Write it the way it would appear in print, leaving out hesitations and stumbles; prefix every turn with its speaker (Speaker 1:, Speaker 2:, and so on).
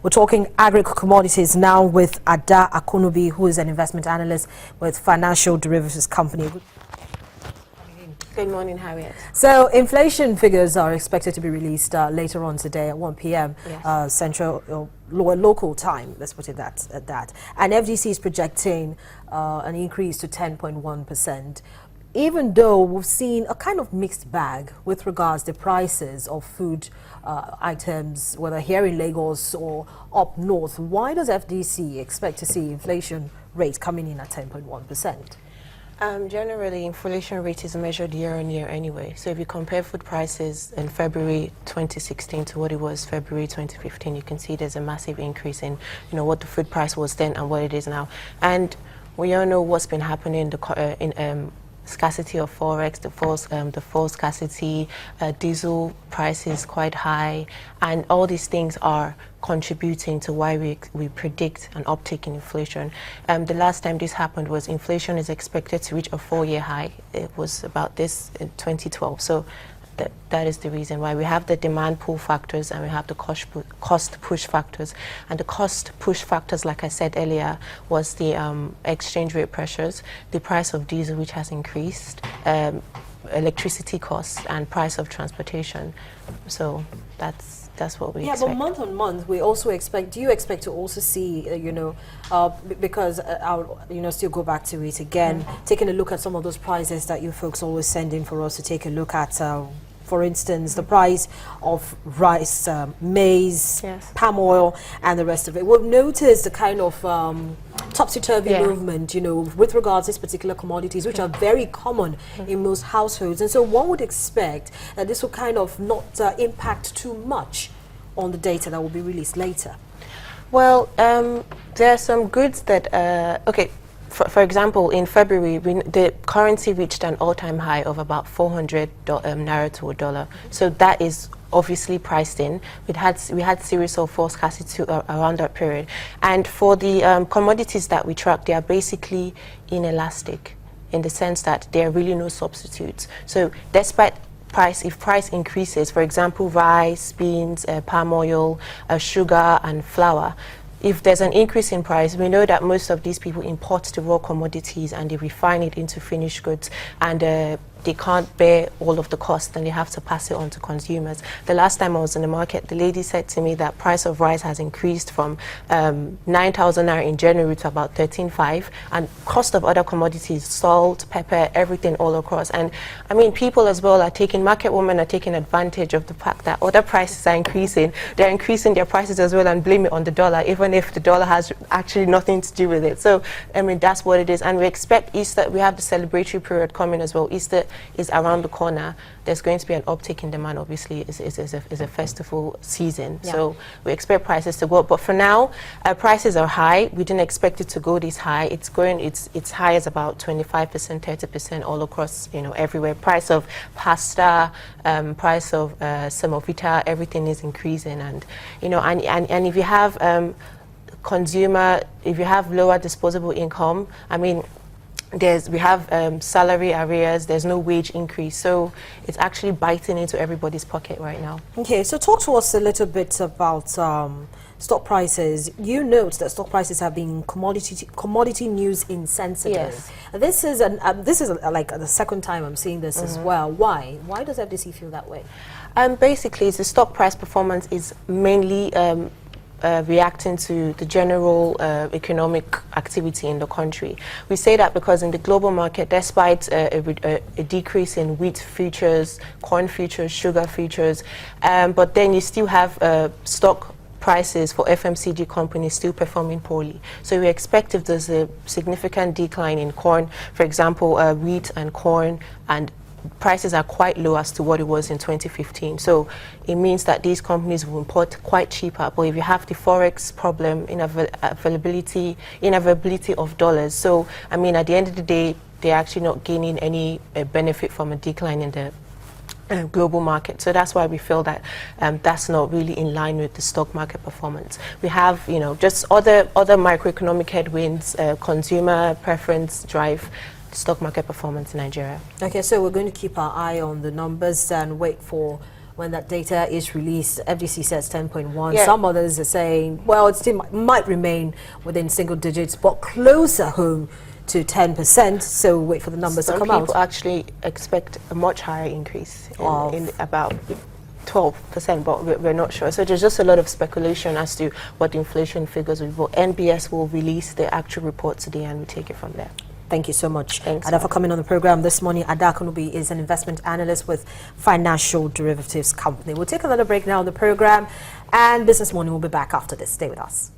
Speaker 1: We're talking Agric Commodities now with Ada Akunubi, who is an investment analyst with Financial Derivatives Company.
Speaker 2: Good morning, Harriet.
Speaker 1: So inflation figures are expected to be released later on today at 1 p.m.
Speaker 2: Yes.
Speaker 1: Central local time. Let's put it at that. And FDC is projecting an increase to 10.1%. Even though we've seen a kind of mixed bag with regards to prices of food items, whether here in Lagos or up north, why does FDC expect to see inflation rate coming in at 10.1%?
Speaker 2: Generally, inflation rate is measured year on year anyway. So if you compare food prices in February 2016 to what it was February 2015, you can see there's a massive increase in, what the food price was then and what it is now. And we all know what's been happening in scarcity of forex, the false scarcity, diesel prices quite high, and all these things are contributing to why we predict an uptick in inflation. The last time this happened was inflation is expected to reach a 4-year high. It was about this in 2012. So that is the reason why we have the demand pull factors and we have the cost push factors. And the cost push factors, like I said earlier, was the exchange rate pressures, the price of diesel, which has increased, electricity costs, and price of transportation. So that's what we expect.
Speaker 1: Yeah, but month on month, we also expect. Do you expect to also see, because I'll, still go back to it again, taking a look at some of those prices that you folks always send in for us to take a look at. For instance, the price of rice, maize,
Speaker 2: yes,
Speaker 1: palm oil, and the rest of it. We've noticed the kind of topsy-turvy movement, with regards to these particular commodities, which are very common in most households. And so one would expect that this will kind of not impact too much on the data that will be released later.
Speaker 2: Well, there are some goods that, for example, in February, the currency reached an all-time high of about 400 naira to a dollar. So that is obviously priced in. We had series of false scarcity around that period. And for the commodities that we track, they are basically inelastic in the sense that there are really no substitutes. So despite if price increases, for example, rice, beans, palm oil, sugar, and flour, if there's an increase in price, we know that most of these people import the raw commodities and they refine it into finished goods, and they can't bear all of the cost, and they have to pass it on to consumers. The last time I was in the market, the lady said to me that price of rice has increased from 9,000 naira in January to about 13,500, and cost of other commodities, salt, pepper, everything all across. And I mean, people as well market women are taking advantage of the fact that other prices are increasing. They're increasing their prices as well and blame it on the dollar, even if the dollar has actually nothing to do with it. So, I mean, that's what it is. And we expect Easter, we have the celebratory period coming as well. Easter is around the corner. There's going to be an uptick in demand. Obviously, is a festival season, so we expect prices to go up. But for now, prices are high. We didn't expect it to go this high. It's going. It's high as about 25%, 30% all across. Everywhere. Price of pasta, price of semovita, everything is increasing. And and if you have if you have lower disposable income, I mean, we have salary arrears, there's no wage increase, so it's actually biting into everybody's pocket right now.
Speaker 1: Okay, so talk to us a little bit about stock prices. You note that stock prices have been commodity news insensitive.
Speaker 2: Yes.
Speaker 1: This is like the second time I'm seeing this as well. Why does FDC feel that way?
Speaker 2: Basically, the stock price performance is mainly reacting to the general economic activity in the country. We say that because in the global market, despite a decrease in wheat futures, corn futures, sugar futures, but then you still have stock prices for FMCG companies still performing poorly. So we expect if there's a significant decline in corn, for example, wheat and corn, and prices are quite low as to what it was in 2015. So it means that these companies will import quite cheaper. But if you have the forex problem, inavailability of dollars, so I mean, at the end of the day, they're actually not gaining any benefit from a decline in the global market. So that's why we feel that that's not really in line with the stock market performance. We have, just other microeconomic headwinds, consumer preference drive stock market performance in Nigeria.
Speaker 1: Okay, so we're going to keep our eye on the numbers and wait for when that data is released. FDC says 10.1.
Speaker 2: Yeah.
Speaker 1: Some others are saying, well, it still might remain within single digits, but closer home to 10%. So wait for the numbers to come out.
Speaker 2: Some people actually expect a much higher increase in about 12%, but we're not sure. So there's just a lot of speculation as to what the inflation figures will be. NBS will release the actual report today, and we take it from there.
Speaker 1: Thank you so much,
Speaker 2: Thanks,
Speaker 1: Ada, for coming on the program this morning. Ada Konubi is an investment analyst with Financial Derivatives Company. We'll take another break now on the program, and Business Morning will be back after this. Stay with us.